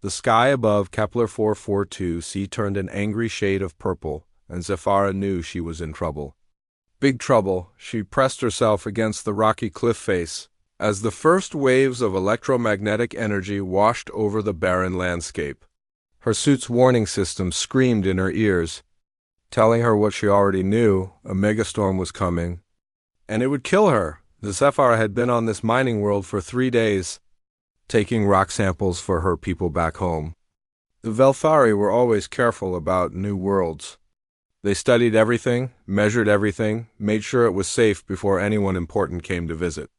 The sky above Kepler 442c turned an angry shade of purple, and Zafara knew she was in trouble. Big trouble. She pressed herself against the rocky cliff face as the first waves of electromagnetic energy washed over the barren landscape. Her suit's warning system screamed in her ears, telling her what she already knew: a megastorm was coming, and it would kill her. The Zafara had been on this mining world for 3 days, taking rock samples for her people back home. The Velthari were always careful about new worlds. They studied everything, measured everything, made sure it was safe before anyone important came to visit.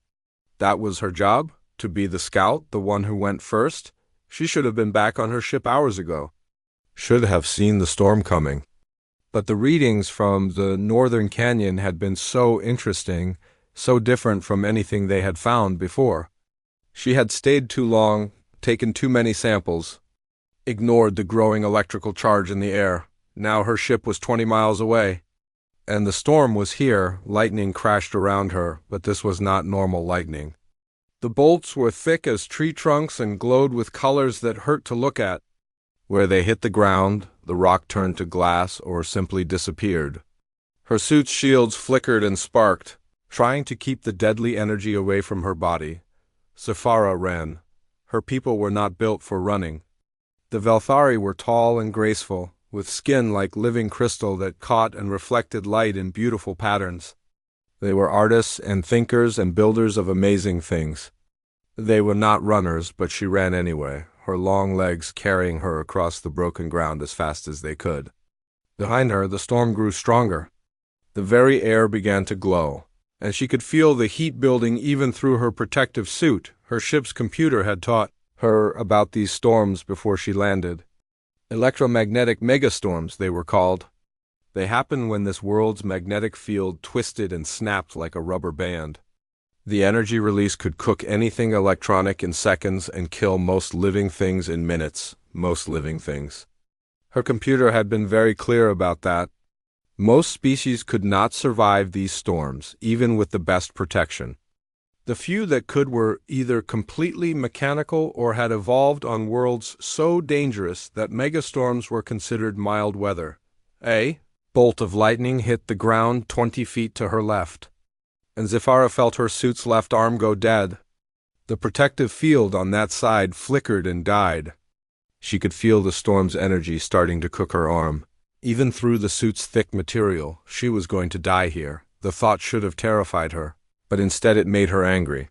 That was her job, to be the scout, the one who went first. She should have been back on her ship hours ago. Should have seen the storm coming. But the readings from the northern canyon had been so interesting, so different from anything they had found before. She had stayed too long, taken too many samples, ignored the growing electrical charge in the air. Now her ship was 20 miles away, and the storm was here. Lightning crashed around her, but this was not normal lightning. The bolts were thick as tree trunks and glowed with colors that hurt to look at. Where they hit the ground, the rock turned to glass or simply disappeared. Her suit's shields flickered and sparked, trying to keep the deadly energy away from her body. Zafara ran. Her people were not built for running. The Velthari were tall and graceful, with skin like living crystal that caught and reflected light in beautiful patterns. They were artists and thinkers and builders of amazing things. They were not runners, but she ran anyway, her long legs carrying her across the broken ground as fast as they could. Behind her, the storm grew stronger. The very air began to glow, and she could feel the heat building even through her protective suit. Her ship's computer had taught her about these storms before she landed. Electromagnetic megastorms, they were called. They happened when this world's magnetic field twisted and snapped like a rubber band. The energy release could cook anything electronic in seconds and kill most living things in minutes. Most living things. Her computer had been very clear about that. Most species could not survive these storms, even with the best protection. The few that could were either completely mechanical or had evolved on worlds so dangerous that megastorms were considered mild weather. A bolt of lightning hit the ground 20 feet to her left, and Zafara felt her suit's left arm go dead. The protective field on that side flickered and died. She could feel the storm's energy starting to cook her arm. Even through the suit's thick material, she was going to die here. The thought should have terrified her, but instead it made her angry.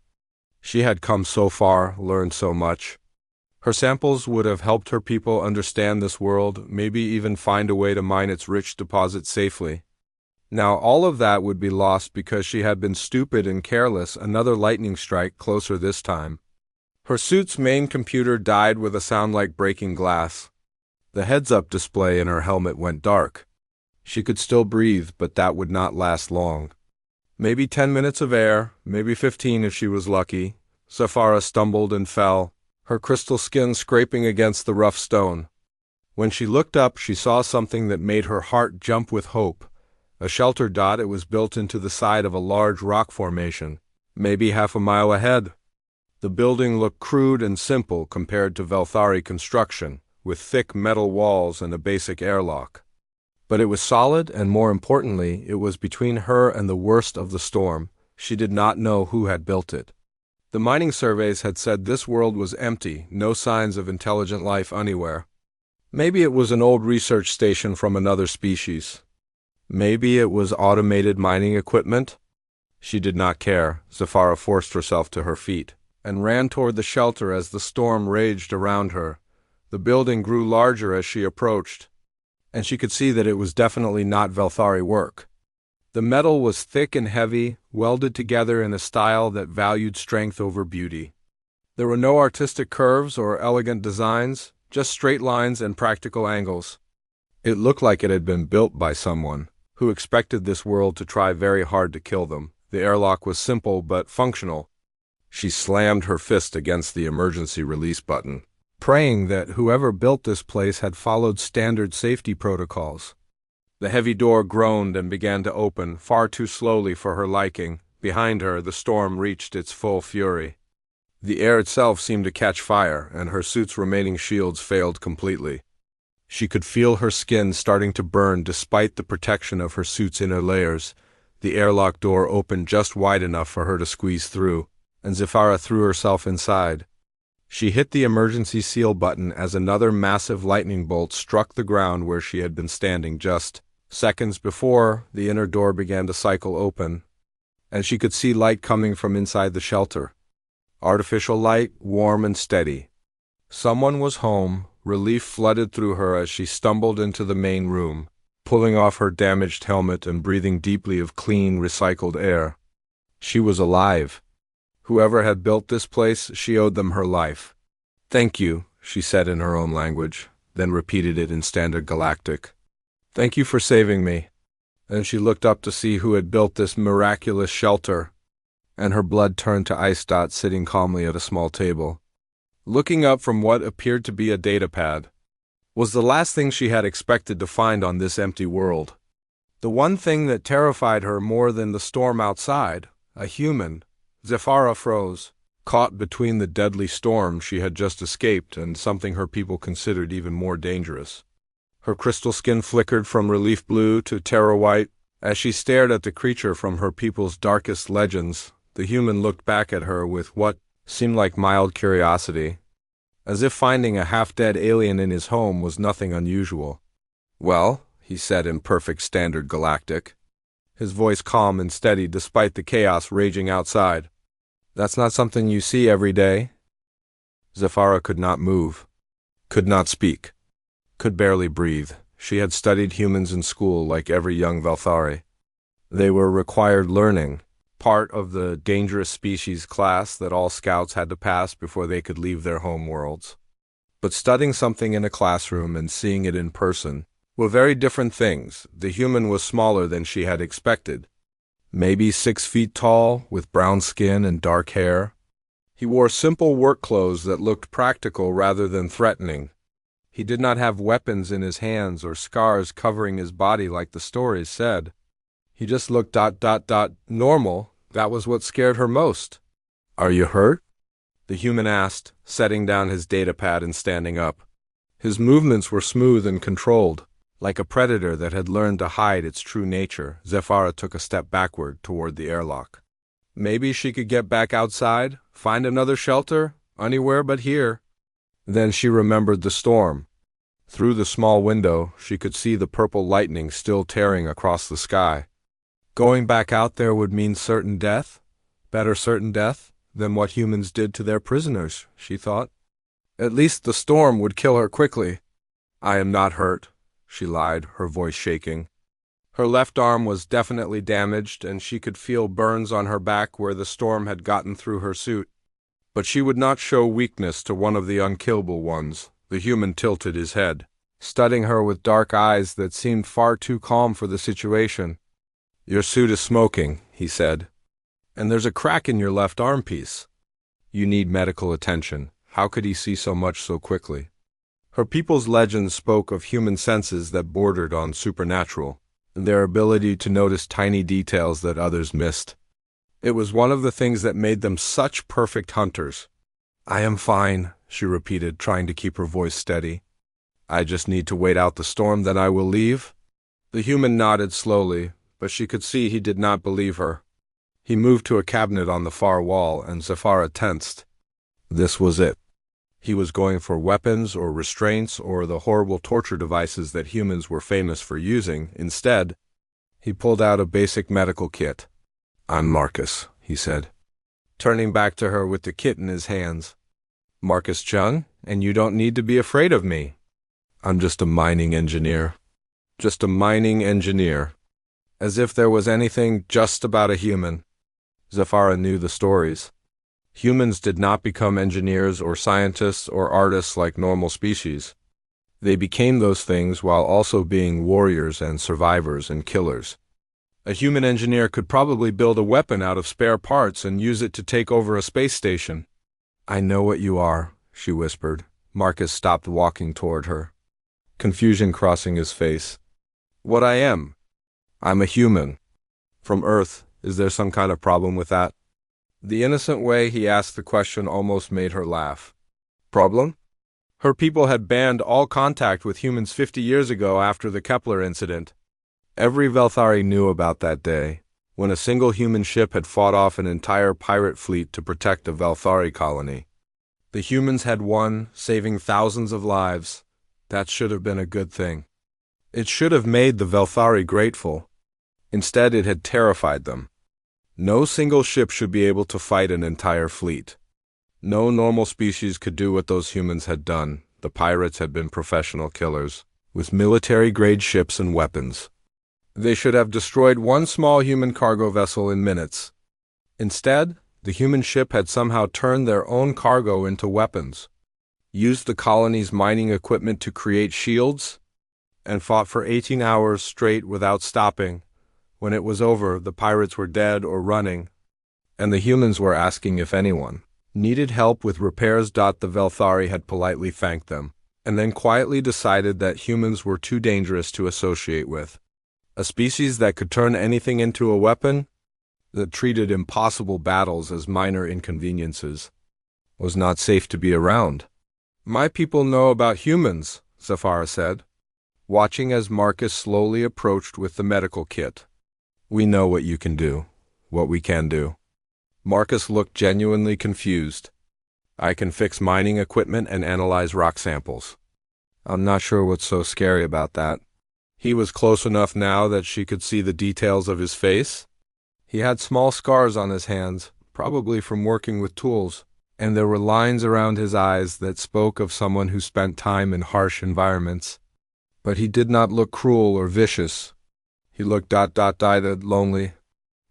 She had come so far, learned so much. Her samples would have helped her people understand this world, maybe even find a way to mine its rich deposits safely. Now all of that would be lost because she had been stupid and careless. Another lightning strike, closer this time. Her suit's main computer died with a sound like breaking glass. The heads-up display in her helmet went dark. She could still breathe, but that would not last long. Maybe 10 minutes of air, maybe 15 if she was lucky. Zafara stumbled and fell, her crystal skin scraping against the rough stone. When she looked up, she saw something that made her heart jump with hope. A shelter dot. It was built into the side of a large rock formation, maybe half a mile ahead. The building looked crude and simple compared to Velthari construction, with thick metal walls and a basic airlock. But it was solid, and more importantly, it was between her and the worst of the storm. She did not know who had built it. The mining surveys had said this world was empty, no signs of intelligent life anywhere. Maybe it was an old research station from another species. Maybe it was automated mining equipment. She did not care. Zafara forced herself to her feet and ran toward the shelter as the storm raged around her. The building grew larger as she approached, and she could see that it was definitely not Velthari work. The metal was thick and heavy, welded together in a style that valued strength over beauty. There were no artistic curves or elegant designs, just straight lines and practical angles. It looked like it had been built by someone who expected this world to try very hard to kill them. The airlock was simple but functional. She slammed her fist against the emergency release button, praying that whoever built this place had followed standard safety protocols. The heavy door groaned and began to open, far too slowly for her liking. Behind her, the storm reached its full fury. The air itself seemed to catch fire, and her suit's remaining shields failed completely. She could feel her skin starting to burn despite the protection of her suit's inner layers. The airlock door opened just wide enough for her to squeeze through, and Zephyra threw herself inside. She hit the emergency seal button as another massive lightning bolt struck the ground where she had been standing just seconds before. The inner door began to cycle open, and she could see light coming from inside the shelter. Artificial light, warm and steady. Someone was home. Relief flooded through her as she stumbled into the main room, pulling off her damaged helmet and breathing deeply of clean, recycled air. She was alive. Whoever had built this place, she owed them her life. "Thank you," she said in her own language, then repeated it in Standard Galactic. "Thank you for saving me." And she looked up to see who had built this miraculous shelter, and her blood turned to Ice Dot sitting calmly at a small table. Looking up from what appeared to be a datapad was the last thing she had expected to find on this empty world. The one thing that terrified her more than the storm outside, a human. Zephyra froze, caught between the deadly storm she had just escaped and something her people considered even more dangerous. Her crystal skin flickered from relief blue to terror white as she stared at the creature from her people's darkest legends. The human looked back at her with what seemed like mild curiosity, as if finding a half-dead alien in his home was nothing unusual. "Well," he said in perfect Standard Galactic, his voice calm and steady despite the chaos raging outside. "That's not something you see every day." Zephyra could not move, could not speak, could barely breathe. She had studied humans in school like every young Valthari. They were required learning, part of the dangerous species class that all scouts had to pass before they could leave their home worlds. But studying something in a classroom and seeing it in person were very different things. The human was smaller than she had expected. Maybe 6 feet tall, with brown skin and dark hair. He wore simple work clothes that looked practical rather than threatening. He did not have weapons in his hands or scars covering his body like the stories said. He just looked normal. That was what scared her most. "Are you hurt?" the human asked, setting down his datapad and standing up. His movements were smooth and controlled, like a predator that had learned to hide its true nature. Zephyra took a step backward toward the airlock. Maybe she could get back outside, find another shelter, anywhere but here. Then she remembered the storm. Through the small window, she could see the purple lightning still tearing across the sky. Going back out there would mean certain death, better certain death than what humans did to their prisoners, she thought. At least the storm would kill her quickly. "I am not hurt," she lied, her voice shaking. Her left arm was definitely damaged, and she could feel burns on her back where the storm had gotten through her suit. But she would not show weakness to one of the unkillable ones. The human tilted his head, studying her with dark eyes that seemed far too calm for the situation. "Your suit is smoking," he said, "and there's a crack in your left arm piece. You need medical attention." How could he see so much so quickly? Her people's legends spoke of human senses that bordered on supernatural, and their ability to notice tiny details that others missed. It was one of the things that made them such perfect hunters. "I am fine," she repeated, trying to keep her voice steady. "I just need to wait out the storm, then I will leave." The human nodded slowly, but she could see he did not believe her. He moved to a cabinet on the far wall, and Zephyra tensed. This was it. He was going for weapons or restraints or the horrible torture devices that humans were famous for using. Instead, he pulled out a basic medical kit. "I'm Marcus," he said, turning back to her with the kit in his hands. "Marcus Chung, and you don't need to be afraid of me. I'm just a mining engineer. Just a mining engineer." As if there was anything just about a human. Zephyra knew the stories. Humans did not become engineers or scientists or artists like normal species. They became those things while also being warriors and survivors and killers. A human engineer could probably build a weapon out of spare parts and use it to take over a space station. "I know what you are," she whispered. Marcus stopped walking toward her, confusion crossing his face. "What I am? I'm a human. From Earth. Is there some kind of problem with that?" The innocent way he asked the question almost made her laugh. Problem? Her people had banned all contact with humans 50 years ago after the Kepler incident. Every Velthari knew about that day, when a single human ship had fought off an entire pirate fleet to protect a Velthari colony. The humans had won, saving thousands of lives. That should have been a good thing. It should have made the Velthari grateful. Instead, it had terrified them. No single ship should be able to fight an entire fleet. No normal species could do what those humans had done. The pirates had been professional killers, with military-grade ships and weapons. They should have destroyed one small human cargo vessel in minutes. Instead, the human ship had somehow turned their own cargo into weapons, used the colony's mining equipment to create shields, and fought for 18 hours straight without stopping. When it was over, the pirates were dead or running, and the humans were asking if anyone needed help with repairs. The Velthari had politely thanked them, and then quietly decided that humans were too dangerous to associate with. A species that could turn anything into a weapon, that treated impossible battles as minor inconveniences, was not safe to be around. My people know about humans, Zafara said, watching as Marcus slowly approached with the medical kit. We know what you can do, what we can do. Marcus looked genuinely confused. I can fix mining equipment and analyze rock samples. I'm not sure what's so scary about that. He was close enough now that she could see the details of his face. He had small scars on his hands, probably from working with tools, and there were lines around his eyes that spoke of someone who spent time in harsh environments. But he did not look cruel or vicious. He looked lonely.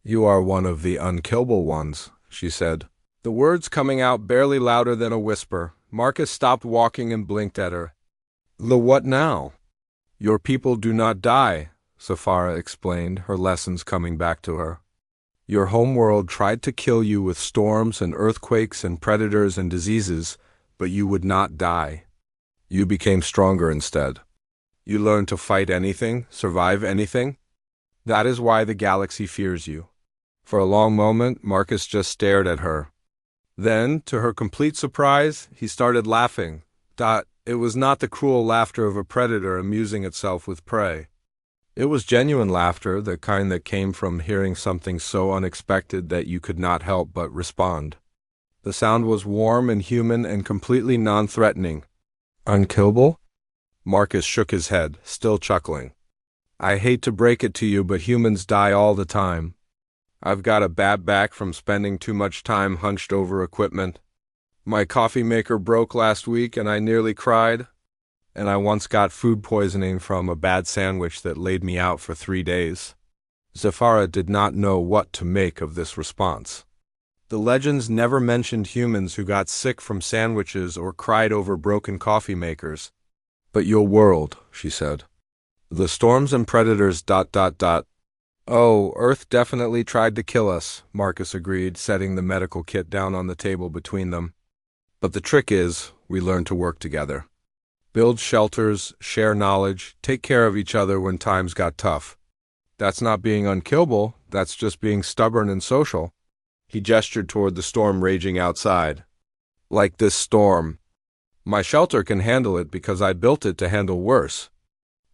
You are one of the unkillable ones, she said. The words coming out barely louder than a whisper. Marcus stopped walking and blinked at her. The what now? Your people do not die, Zafara explained, her lessons coming back to her. Your homeworld tried to kill you with storms and earthquakes and predators and diseases, but you would not die. You became stronger instead. You learned to fight anything, survive anything. That is why the galaxy fears you. For a long moment, Marcus just stared at her. Then, to her complete surprise, he started laughing. It was not the cruel laughter of a predator amusing itself with prey. It was genuine laughter, the kind that came from hearing something so unexpected that you could not help but respond. The sound was warm and human and completely non-threatening. Unkillable? Marcus shook his head, still chuckling. I hate to break it to you, but humans die all the time. I've got a bad back from spending too much time hunched over equipment. My coffee maker broke last week and I nearly cried. And I once got food poisoning from a bad sandwich that laid me out for 3 days. Zafara did not know what to make of this response. The legends never mentioned humans who got sick from sandwiches or cried over broken coffee makers. But your world, she said. The storms and predators... Oh, Earth definitely tried to kill us, Marcus agreed, setting the medical kit down on the table between them. But the trick is, we learn to work together. Build shelters, share knowledge, take care of each other when times got tough. That's not being unkillable, that's just being stubborn and social. He gestured toward the storm raging outside. Like this storm. My shelter can handle it because I built it to handle worse.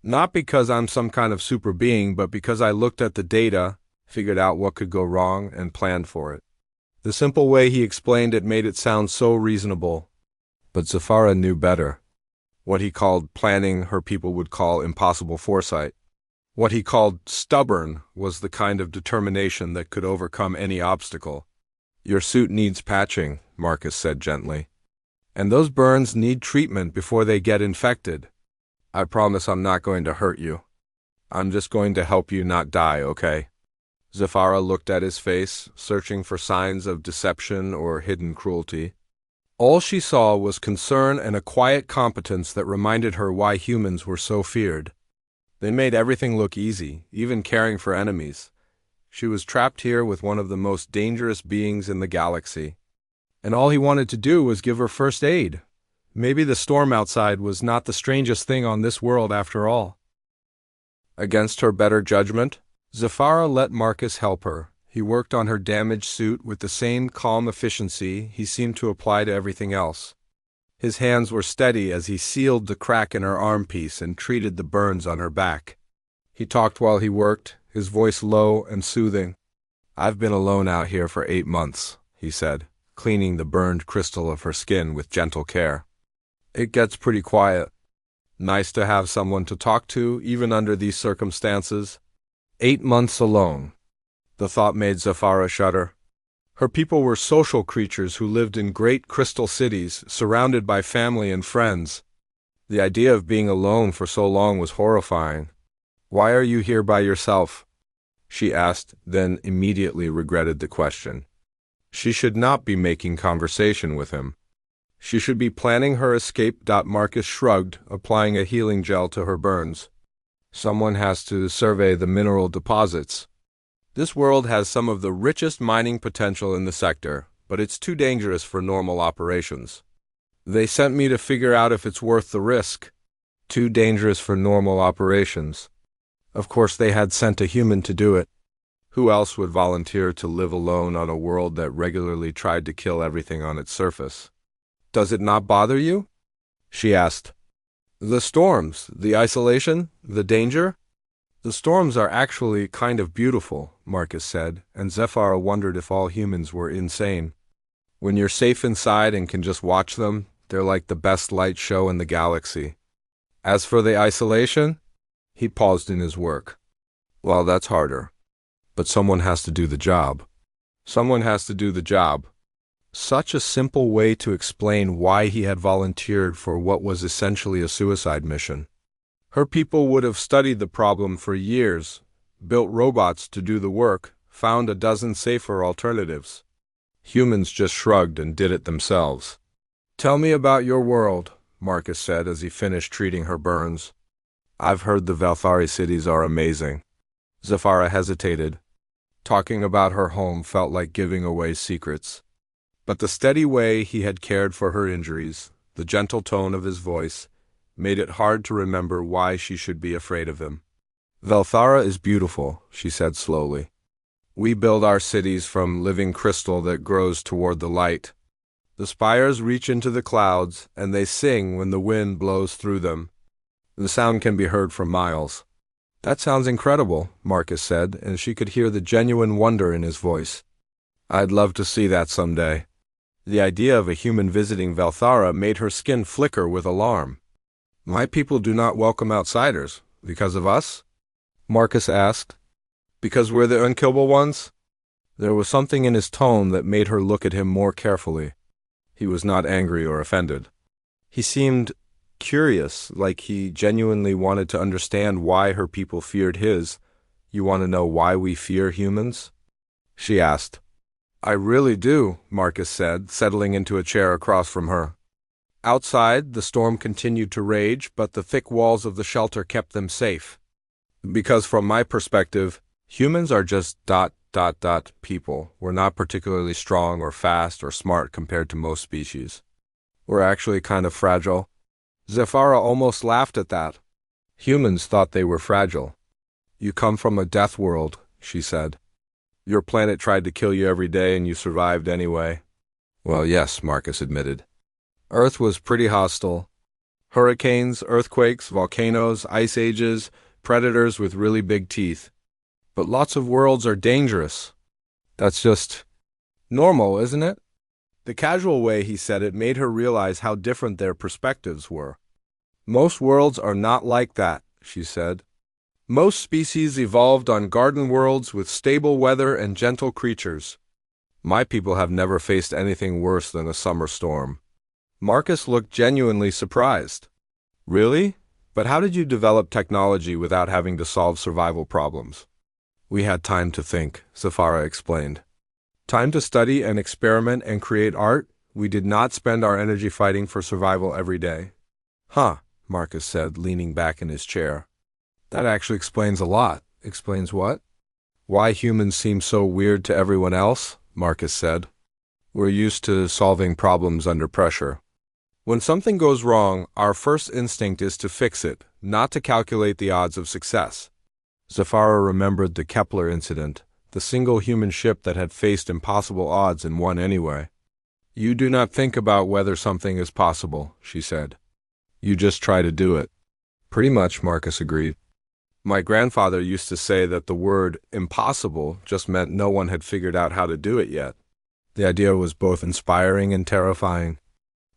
Not because I'm some kind of super being, but because I looked at the data, figured out what could go wrong, and planned for it. The simple way he explained it made it sound so reasonable. But Zafara knew better. What he called planning, her people would call impossible foresight. What he called stubborn was the kind of determination that could overcome any obstacle. Your suit needs patching, Marcus said gently. And those burns need treatment before they get infected. I promise I'm not going to hurt you. I'm just going to help you not die, okay? Zafara looked at his face, searching for signs of deception or hidden cruelty. All she saw was concern and a quiet competence that reminded her why humans were so feared. They made everything look easy, even caring for enemies. She was trapped here with one of the most dangerous beings in the galaxy. And all he wanted to do was give her first aid. Maybe the storm outside was not the strangest thing on this world after all. Against her better judgment, Zafara let Marcus help her, He worked on her damaged suit with the same calm efficiency he seemed to apply to everything else. His hands were steady as he sealed the crack in her armpiece and treated the burns on her back. He talked while he worked, his voice low and soothing. "I've been alone out here for 8 months," he said, cleaning the burned crystal of her skin with gentle care. "It gets pretty quiet. Nice to have someone to talk to, even under these circumstances." 8 months alone. The thought made Zafara shudder. Her people were social creatures who lived in great crystal cities, surrounded by family and friends. The idea of being alone for so long was horrifying. "Why are you here by yourself?" she asked, then immediately regretted the question. She should not be making conversation with him. She should be planning her escape. Marcus shrugged, applying a healing gel to her burns. "Someone has to survey the mineral deposits. This world has some of the richest mining potential in the sector, but it's too dangerous for normal operations. They sent me to figure out if it's worth the risk." Too dangerous for normal operations. Of course they had sent a human to do it. Who else would volunteer to live alone on a world that regularly tried to kill everything on its surface? "Does it not bother you?" she asked. "The storms, the isolation, the danger?" "The storms are actually kind of beautiful," Marcus said, and Zafara wondered if all humans were insane. "When you're safe inside and can just watch them, they're like the best light show in the galaxy. As for the isolation," he paused in his work. "Well, that's harder. But someone has to do the job. Someone has to do the job." Such a simple way to explain why he had volunteered for what was essentially a suicide mission. Her people would have studied the problem for years, built robots to do the work, found a dozen safer alternatives. Humans just shrugged and did it themselves. "Tell me about your world," Marcus said as he finished treating her burns. "I've heard the Valthari cities are amazing." Zafara hesitated. Talking about her home felt like giving away secrets. But the steady way he had cared for her injuries, the gentle tone of his voice, made it hard to remember why she should be afraid of him. "Valthara is beautiful," she said slowly. "We build our cities from living crystal that grows toward the light. The spires reach into the clouds, and they sing when the wind blows through them. The sound can be heard for miles." "That sounds incredible," Marcus said, and she could hear the genuine wonder in his voice. "I'd love to see that someday." The idea of a human visiting Valthara made her skin flicker with alarm. "My people do not welcome outsiders. Because of us?" Marcus asked. "Because we're the unkillable ones?" There was something in his tone that made her look at him more carefully. He was not angry or offended. He seemed curious, like he genuinely wanted to understand why her people feared his. "You want to know why we fear humans?" she asked. "I really do," Marcus said, settling into a chair across from her. Outside, the storm continued to rage, but the thick walls of the shelter kept them safe. "Because from my perspective, humans are just ... people. We're not particularly strong or fast or smart compared to most species. We're actually kind of fragile." Zafara almost laughed at that. Humans thought they were fragile. "You come from a death world," she said. "Your planet tried to kill you every day and you survived anyway." "Well, yes," Marcus admitted. "Earth was pretty hostile. Hurricanes, earthquakes, volcanoes, ice ages, predators with really big teeth. But lots of worlds are dangerous. That's just normal, isn't it?" The casual way he said it made her realize how different their perspectives were. "Most worlds are not like that," she said. "Most species evolved on garden worlds with stable weather and gentle creatures. My people have never faced anything worse than a summer storm." Marcus looked genuinely surprised. "Really? But how did you develop technology without having to solve survival problems?" "We had time to think," Zafara explained. "Time to study and experiment and create art. We did not spend our energy fighting for survival every day." "Huh," Marcus said, leaning back in his chair. "That actually explains a lot." "Explains what?" "Why humans seem so weird to everyone else," Marcus said. "We're used to solving problems under pressure. When something goes wrong, our first instinct is to fix it, not to calculate the odds of success." Zafara remembered the Kepler incident, the single human ship that had faced impossible odds and won anyway. "You do not think about whether something is possible," she said. "You just try to do it." "Pretty much," Marcus agreed. "My grandfather used to say that the word impossible just meant no one had figured out how to do it yet." The idea was both inspiring and terrifying.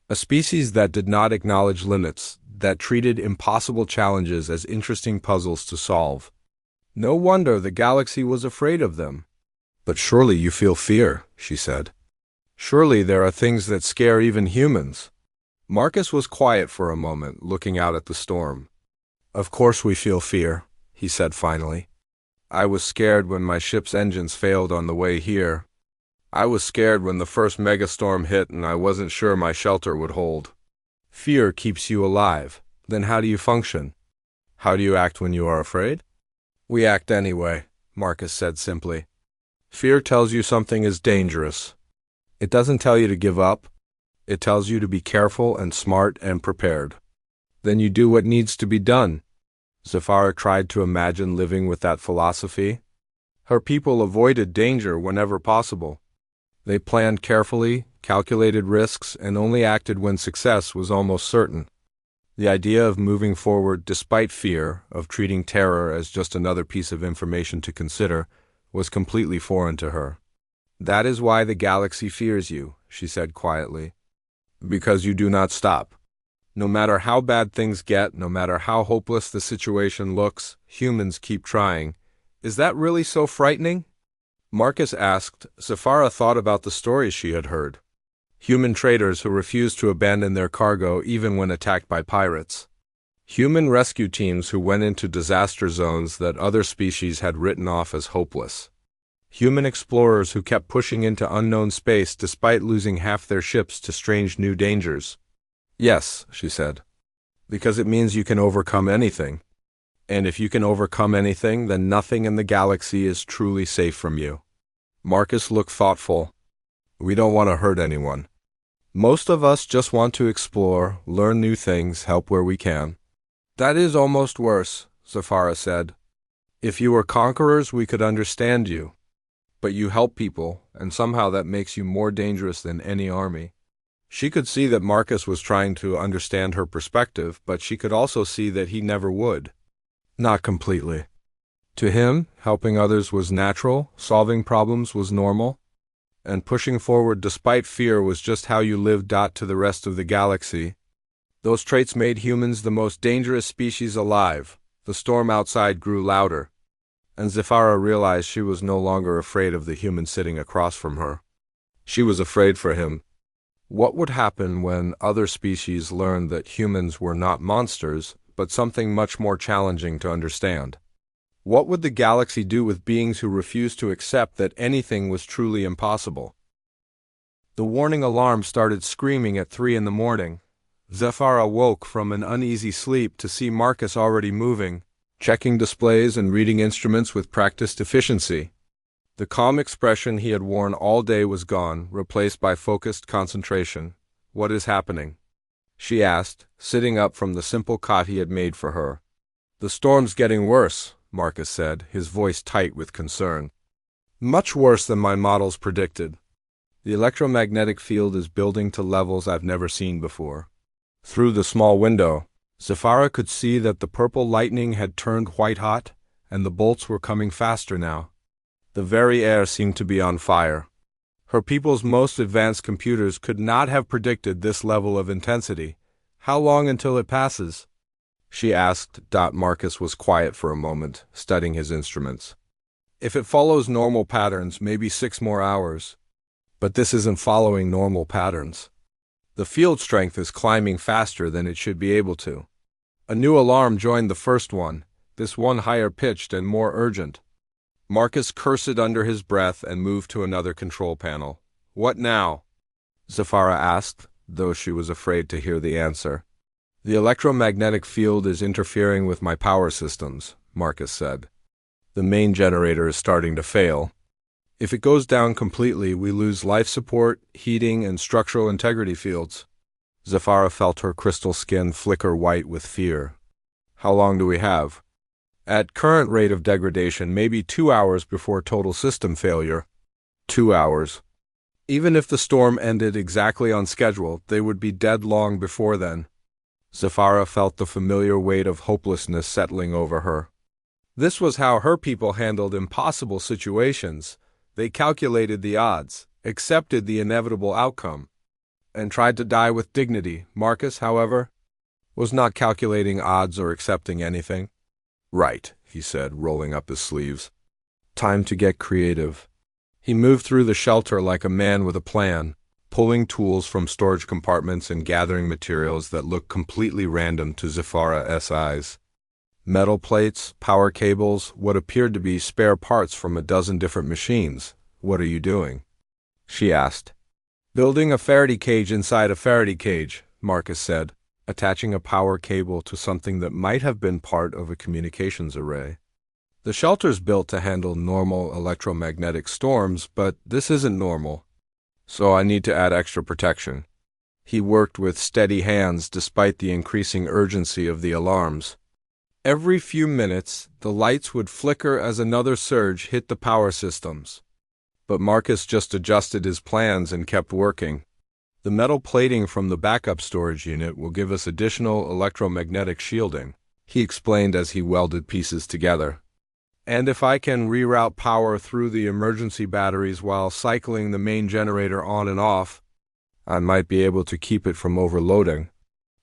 A species that did not acknowledge limits, that treated impossible challenges as interesting puzzles to solve. No wonder the galaxy was afraid of them. "But surely you feel fear," she said. "Surely there are things that scare even humans." Marcus was quiet for a moment, looking out at the storm. "Of course we feel fear," he said finally. "I was scared when my ship's engines failed on the way here. I was scared when the first megastorm hit and I wasn't sure my shelter would hold. Fear keeps you alive. Then how do you function? How do you act when you are afraid?" "We act anyway," Marcus said simply. "Fear tells you something is dangerous. It doesn't tell you to give up. It tells you to be careful and smart and prepared. Then you do what needs to be done." Zafara tried to imagine living with that philosophy. Her people avoided danger whenever possible. They planned carefully, calculated risks, and only acted when success was almost certain. The idea of moving forward despite fear, of treating terror as just another piece of information to consider, was completely foreign to her. "That is why the galaxy fears you," she said quietly. "Because you do not stop. No matter how bad things get, no matter how hopeless the situation looks, humans keep trying. Is that really so frightening?" Marcus asked. Zafara thought about the stories she had heard. Human traders who refused to abandon their cargo even when attacked by pirates. Human rescue teams who went into disaster zones that other species had written off as hopeless. Human explorers who kept pushing into unknown space despite losing half their ships to strange new dangers. "Yes," she said, "because it means you can overcome anything. And if you can overcome anything, then nothing in the galaxy is truly safe from you." Marcus looked thoughtful. "We don't want to hurt anyone. Most of us just want to explore, learn new things, help where we can." "That is almost worse," Zafara said. "If you were conquerors, we could understand you. But you help people, and somehow that makes you more dangerous than any army." She could see that Marcus was trying to understand her perspective, but she could also see that he never would. Not completely. To him, helping others was natural, solving problems was normal, and pushing forward despite fear was just how you lived. To the rest of the galaxy, those traits made humans the most dangerous species alive. The storm outside grew louder, and Zafara realized she was no longer afraid of the human sitting across from her. She was afraid for him. What would happen when other species learned that humans were not monsters, but something much more challenging to understand? What would the galaxy do with beings who refused to accept that anything was truly impossible? The warning alarm started screaming at 3 in the morning. Zafara woke from an uneasy sleep to see Marcus already moving, checking displays and reading instruments with practiced efficiency. The calm expression he had worn all day was gone, replaced by focused concentration. "What is happening?" she asked, sitting up from the simple cot he had made for her. "The storm's getting worse," Marcus said, his voice tight with concern. "Much worse than my models predicted. The electromagnetic field is building to levels I've never seen before." Through the small window, Zafara could see that the purple lightning had turned white hot, and the bolts were coming faster now. The very air seemed to be on fire. Her people's most advanced computers could not have predicted this level of intensity. "How long until it passes?" she asked. Marcus was quiet for a moment, studying his instruments. "If it follows normal patterns, maybe 6 more hours. But this isn't following normal patterns. The field strength is climbing faster than it should be able to." A new alarm joined the first one, this one higher pitched and more urgent. Marcus cursed under his breath and moved to another control panel. "What now?" Zafara asked, though she was afraid to hear the answer. "The electromagnetic field is interfering with my power systems," Marcus said. "The main generator is starting to fail. If it goes down completely, we lose life support, heating, and structural integrity fields." Zafara felt her crystal skin flicker white with fear. "How long do we have?" At current rate of degradation, maybe 2 hours before total system failure. 2 hours. Even if the storm ended exactly on schedule, they would be dead long before then. Zafara felt the familiar weight of hopelessness settling over her. This was how her people handled impossible situations. They calculated the odds, accepted the inevitable outcome, and tried to die with dignity. Marcus, however, was not calculating odds or accepting anything. Right, he said, rolling up his sleeves. Time to get creative. He moved through the shelter like a man with a plan, pulling tools from storage compartments and gathering materials that looked completely random to Zafara's eyes. Metal plates, power cables, what appeared to be spare parts from a dozen different machines. What are you doing? She asked. Building a Faraday cage inside a Faraday cage, Marcus said, attaching a power cable to something that might have been part of a communications array. The shelter's built to handle normal electromagnetic storms, but this isn't normal, so I need to add extra protection. He worked with steady hands despite the increasing urgency of the alarms. Every few minutes, the lights would flicker as another surge hit the power systems. But Marcus just adjusted his plans and kept working. The metal plating from the backup storage unit will give us additional electromagnetic shielding, he explained as he welded pieces together. And if I can reroute power through the emergency batteries while cycling the main generator on and off, I might be able to keep it from overloading.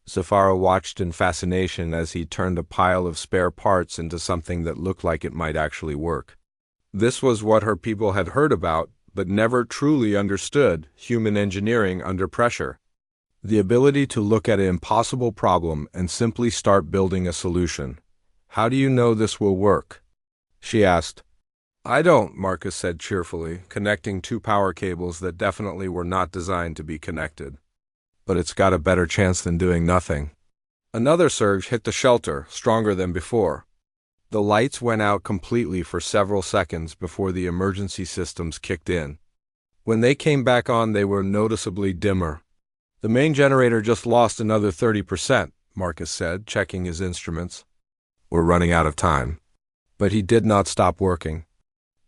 Zafara watched in fascination as he turned a pile of spare parts into something that looked like it might actually work. This was what her people had heard about, but never truly understood: human engineering under pressure. The ability to look at an impossible problem and simply start building a solution. How do you know this will work? She asked. I don't, Marcus said cheerfully, connecting two power cables that definitely were not designed to be connected. But it's got a better chance than doing nothing. Another surge hit the shelter, stronger than before. The lights went out completely for several seconds before the emergency systems kicked in. When they came back on, they were noticeably dimmer. The main generator just lost another 30%, Marcus said, checking his instruments. We're running out of time. But he did not stop working,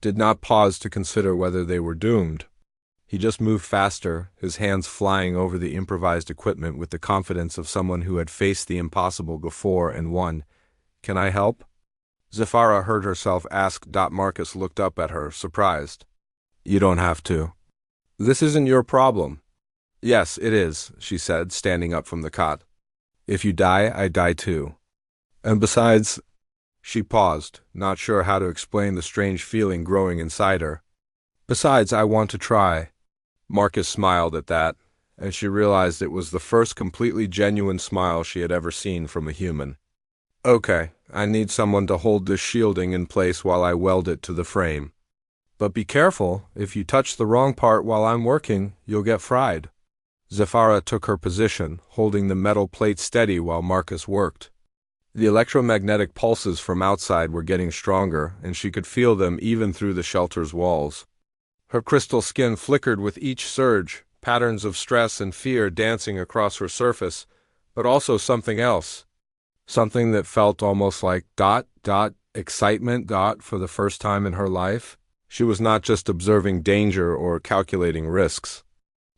did not pause to consider whether they were doomed. He just moved faster, his hands flying over the improvised equipment with the confidence of someone who had faced the impossible before and won. Can I help? Zafara heard herself ask. Marcus looked up at her, surprised. You don't have to. This isn't your problem. Yes, it is, she said, standing up from the cot. If you die, I die too. And besides... She paused, not sure how to explain the strange feeling growing inside her. Besides, I want to try. Marcus smiled at that, and she realized it was the first completely genuine smile she had ever seen from a human. Okay, I need someone to hold this shielding in place while I weld it to the frame. But be careful, if you touch the wrong part while I'm working, you'll get fried. Zafara took her position, holding the metal plate steady while Marcus worked. The electromagnetic pulses from outside were getting stronger, and she could feel them even through the shelter's walls. Her crystal skin flickered with each surge, patterns of stress and fear dancing across her surface, but also something else. Something that felt almost like excitement for the first time in her life. She was not just observing danger or calculating risks.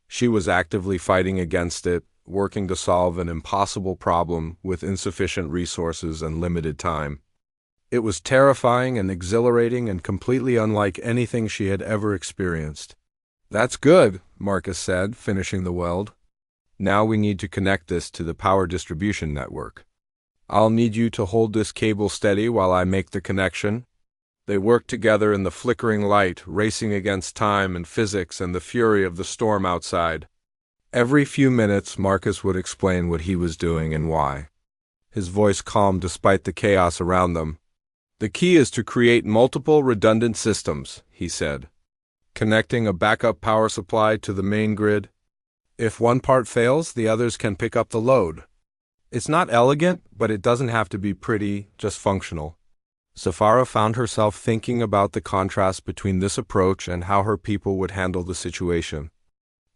She was actively fighting against it, working to solve an impossible problem with insufficient resources and limited time. It was terrifying and exhilarating and completely unlike anything she had ever experienced. That's good, Marcus said, finishing the weld. Now we need to connect this to the power distribution network. I'll need you to hold this cable steady while I make the connection. They worked together in the flickering light, racing against time and physics and the fury of the storm outside. Every few minutes, Marcus would explain what he was doing and why. His voice calm despite the chaos around them. The key is to create multiple redundant systems, he said, connecting a backup power supply to the main grid. If one part fails, the others can pick up the load. It's not elegant, but it doesn't have to be pretty, just functional. Zafara found herself thinking about the contrast between this approach and how her people would handle the situation.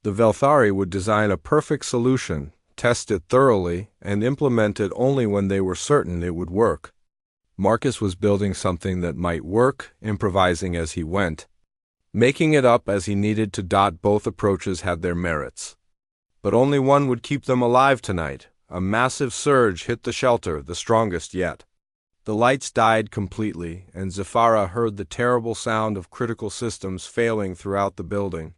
The Velthari would design a perfect solution, test it thoroughly, and implement it only when they were certain it would work. Marcus was building something that might work, improvising as he went, making it up as he needed to. Both approaches had their merits. But only one would keep them alive tonight. A massive surge hit the shelter, the strongest yet. The lights died completely, and Zafara heard the terrible sound of critical systems failing throughout the building.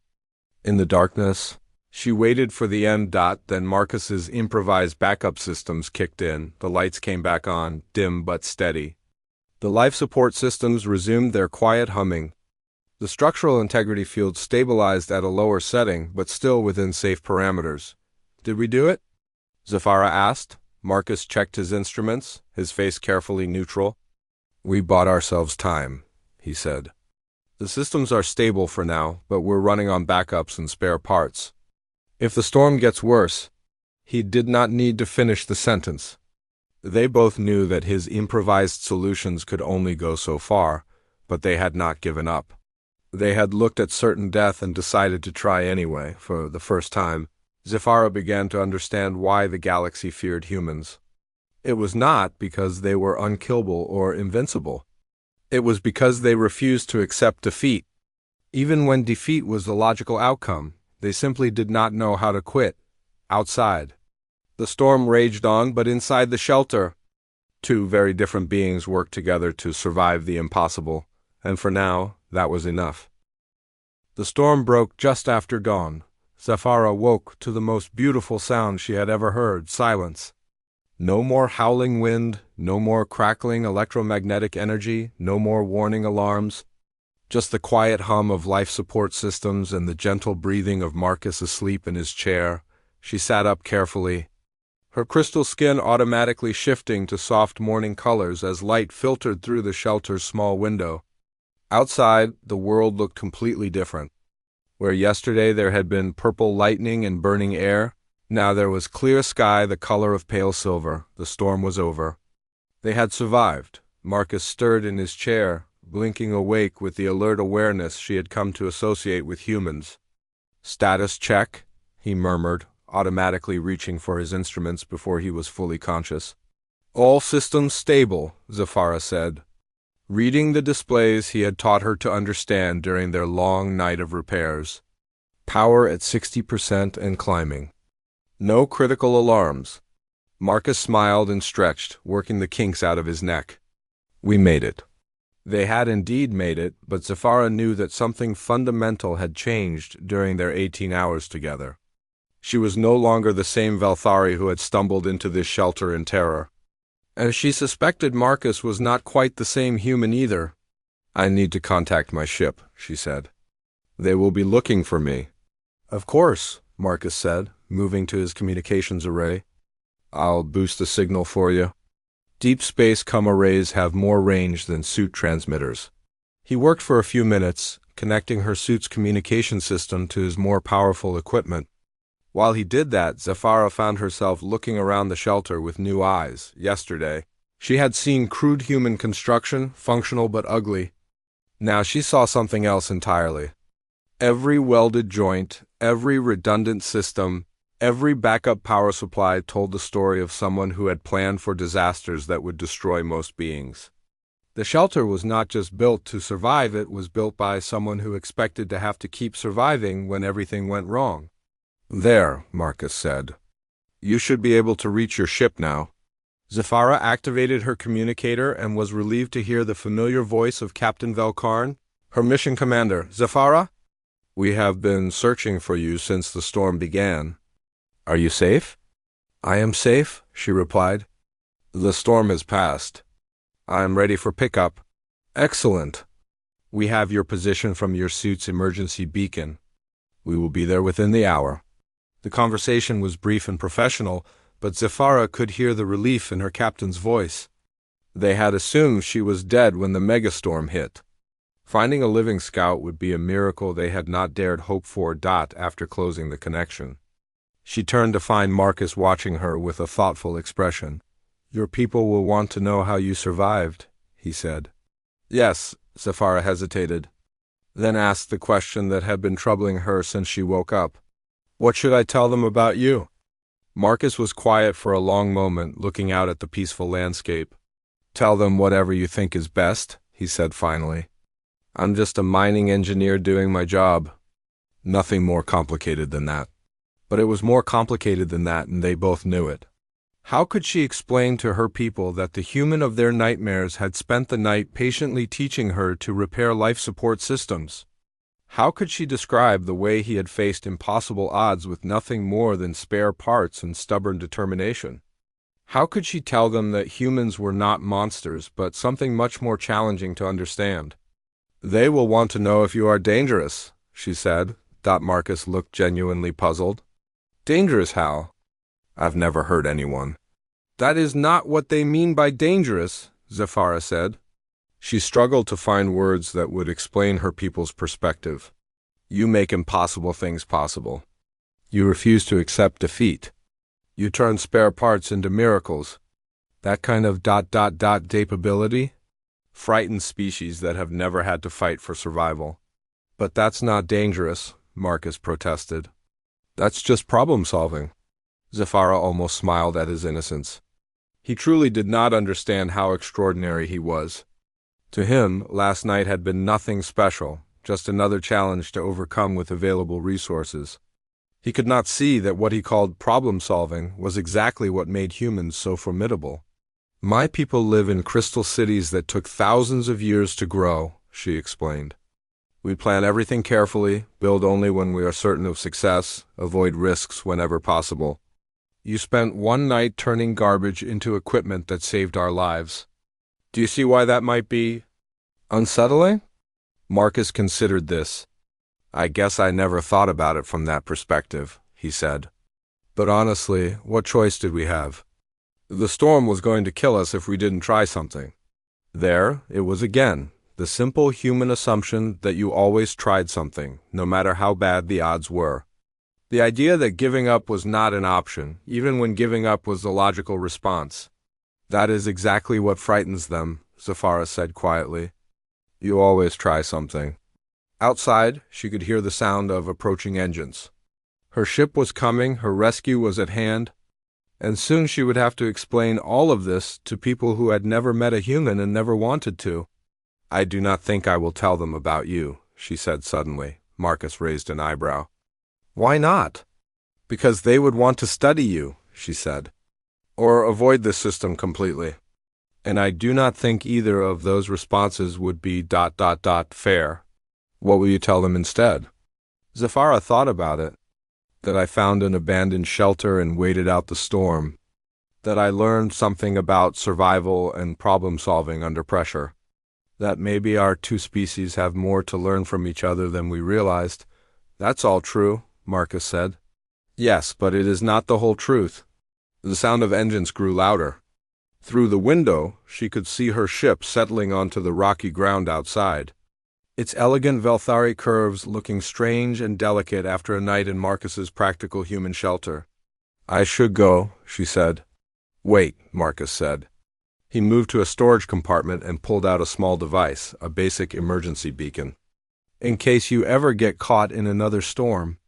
In the darkness, she waited for the end. Then Marcus's improvised backup systems kicked in. The lights came back on, dim but steady. The life support systems resumed their quiet humming. The structural integrity field stabilized at a lower setting, but still within safe parameters. "Did we do it?" Zafara asked. Marcus checked his instruments, his face carefully neutral. "We bought ourselves time," he said. "The systems are stable for now, but we're running on backups and spare parts. If the storm gets worse..." He did not need to finish the sentence. They both knew that his improvised solutions could only go so far, but they had not given up. They had looked at certain death and decided to try anyway. For the first time, Zafara began to understand why the galaxy feared humans. It was not because they were unkillable or invincible. It was because they refused to accept defeat. Even when defeat was the logical outcome, they simply did not know how to quit. Outside, the storm raged on, but inside the shelter, two very different beings worked together to survive the impossible, and for now, that was enough. The storm broke just after dawn. Zafara woke to the most beautiful sound she had ever heard: silence. No more howling wind, no more crackling electromagnetic energy, no more warning alarms. Just the quiet hum of life support systems and the gentle breathing of Marcus asleep in his chair. She sat up carefully, her crystal skin automatically shifting to soft morning colors as light filtered through the shelter's small window. Outside, the world looked completely different. Where yesterday there had been purple lightning and burning air, now there was clear sky the color of pale silver. The storm was over. They had survived. Marcus stirred in his chair, blinking awake with the alert awareness she had come to associate with humans. "Status check," he murmured, automatically reaching for his instruments before he was fully conscious. "All systems stable," Zafara said, reading the displays he had taught her to understand during their long night of repairs. "Power at 60% and climbing. No critical alarms." Marcus smiled and stretched, working the kinks out of his neck. "We made it." They had indeed made it, but Zafara knew that something fundamental had changed during their 18 hours together. She was no longer the same Velthari who had stumbled into this shelter in terror. And she suspected Marcus was not quite the same human either. "I need to contact my ship," she said. "They will be looking for me." "Of course," Marcus said, moving to his communications array. "I'll boost the signal for you." Deep space arrays have more range than suit transmitters. He worked for a few minutes, connecting her suit's communication system to his more powerful equipment. While he did that, Zafara found herself looking around the shelter with new eyes. Yesterday, she had seen crude human construction, functional but ugly. Now she saw something else entirely. Every welded joint, every redundant system, every backup power supply told the story of someone who had planned for disasters that would destroy most beings. The shelter was not just built to survive, it was built by someone who expected to have to keep surviving when everything went wrong. "There," Marcus said. "You should be able to reach your ship now." Zafara activated her communicator and was relieved to hear the familiar voice of Captain Velkarn, her mission commander. "Zafara? We have been searching for you since the storm began. Are you safe?" "I am safe," she replied. "The storm has passed. I am ready for pickup." "Excellent. We have your position from your suit's emergency beacon. We will be there within the hour." The conversation was brief and professional, but Zafara could hear the relief in her captain's voice. They had assumed she was dead when the megastorm hit. Finding a living scout would be a miracle they had not dared hope for. After closing the connection, she turned to find Marcus watching her with a thoughtful expression. "Your people will want to know how you survived," he said. "Yes," Zafara hesitated, then asked the question that had been troubling her since she woke up. "What should I tell them about you?" Marcus was quiet for a long moment, looking out at the peaceful landscape. Tell them whatever you think is best, he said finally. I'm just a mining engineer doing my job. Nothing more complicated than that. But it was more complicated than that, and they both knew it. How could she explain to her people that the human of their nightmares had spent the night patiently teaching her to repair life support systems? How could she describe the way he had faced impossible odds with nothing more than spare parts and stubborn determination? How could she tell them that humans were not monsters, but something much more challenging to understand? They will want to know if you are dangerous, she said. Marcus looked genuinely puzzled. Dangerous how? I've never hurt anyone. That is not what they mean by dangerous, Zafara said. She struggled to find words that would explain her people's perspective. You make impossible things possible. You refuse to accept defeat. You turn spare parts into miracles. That kind of ... capability frightens species that have never had to fight for survival. But that's not dangerous, Marcus protested. That's just problem solving. Zafara almost smiled at his innocence. He truly did not understand how extraordinary he was. To him, last night had been nothing special, just another challenge to overcome with available resources. He could not see that what he called problem-solving was exactly what made humans so formidable. My people live in crystal cities that took thousands of years to grow, she explained. We plan everything carefully, build only when we are certain of success, avoid risks whenever possible. You spent one night turning garbage into equipment that saved our lives. Do you see why that might be unsettling? Marcus considered this. I guess I never thought about it from that perspective, he said. But honestly, what choice did we have? The storm was going to kill us if we didn't try something. There, it was again, the simple human assumption that you always tried something, no matter how bad the odds were. The idea that giving up was not an option, even when giving up was the logical response. That is exactly what frightens them, Zafara said quietly. You always try something. Outside, she could hear the sound of approaching engines. Her ship was coming, her rescue was at hand, and soon she would have to explain all of this to people who had never met a human and never wanted to. I do not think I will tell them about you, she said suddenly. Marcus raised an eyebrow. Why not? Because they would want to study you, she said. Or avoid this system completely. And I do not think either of those responses would be ... fair. What will you tell them instead? Zafara thought about it. That I found an abandoned shelter and waited out the storm. That I learned something about survival and problem-solving under pressure. That maybe our two species have more to learn from each other than we realized. That's all true, Marcus said. Yes, but it is not the whole truth. The sound of engines grew louder. Through the window, she could see her ship settling onto the rocky ground outside. Its elegant Velthari curves looking strange and delicate after a night in Marcus's practical human shelter. I should go, she said. Wait, Marcus said. He moved to a storage compartment and pulled out a small device, a basic emergency beacon. In case you ever get caught in another storm,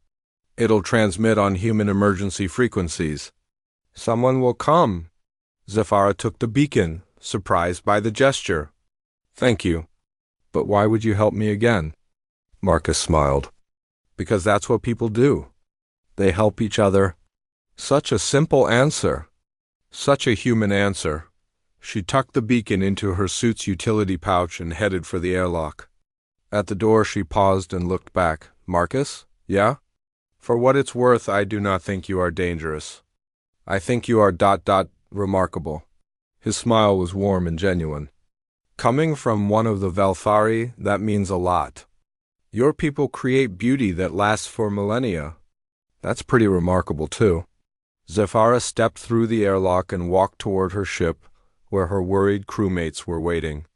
it'll transmit on human emergency frequencies. Someone will come. Zafara took the beacon, surprised by the gesture. Thank you. But why would you help me again? Marcus smiled. Because that's what people do. They help each other. Such a simple answer. Such a human answer. She tucked the beacon into her suit's utility pouch and headed for the airlock. At the door she paused and looked back. Marcus? Yeah? For what it's worth, I do not think you are dangerous. I think you are ... remarkable. His smile was warm and genuine. Coming from one of the Velthari, that means a lot. Your people create beauty that lasts for millennia. That's pretty remarkable, too. Zafara stepped through the airlock and walked toward her ship, where her worried crewmates were waiting.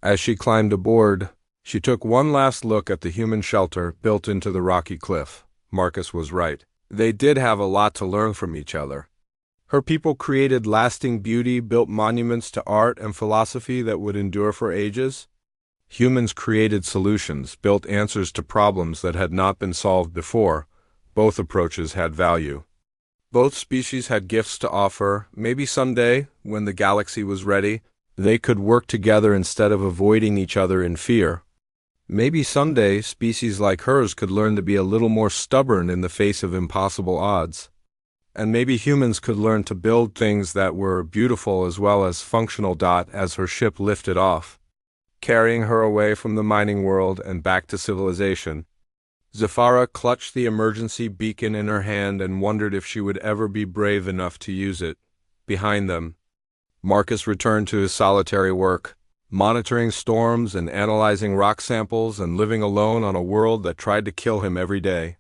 As she climbed aboard, she took one last look at the human shelter built into the rocky cliff. Marcus was right. They did have a lot to learn from each other. Her people created lasting beauty, built monuments to art and philosophy that would endure for ages. Humans created solutions, built answers to problems that had not been solved before. Both approaches had value. Both species had gifts to offer. Maybe someday, when the galaxy was ready, They could work together instead of avoiding each other in fear. Maybe someday species like hers could learn to be a little more stubborn in the face of impossible odds. And maybe humans could learn to build things that were beautiful as well as functional. As her ship lifted off, carrying her away from the mining world and back to civilization, Zafara clutched the emergency beacon in her hand and wondered if she would ever be brave enough to use it. Behind them, Marcus returned to his solitary work, monitoring storms and analyzing rock samples and living alone on a world that tried to kill him every day.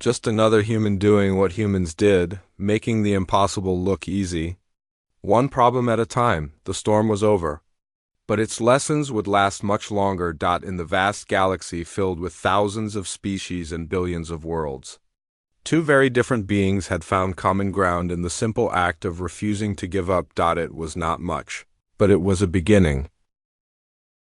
Just another human doing what humans did, making the impossible look easy. One problem at a time. The storm was over. But its lessons would last much longer. In the vast galaxy filled with thousands of species and billions of worlds, two very different beings had found common ground in the simple act of refusing to give up. It was not much, but it was a beginning.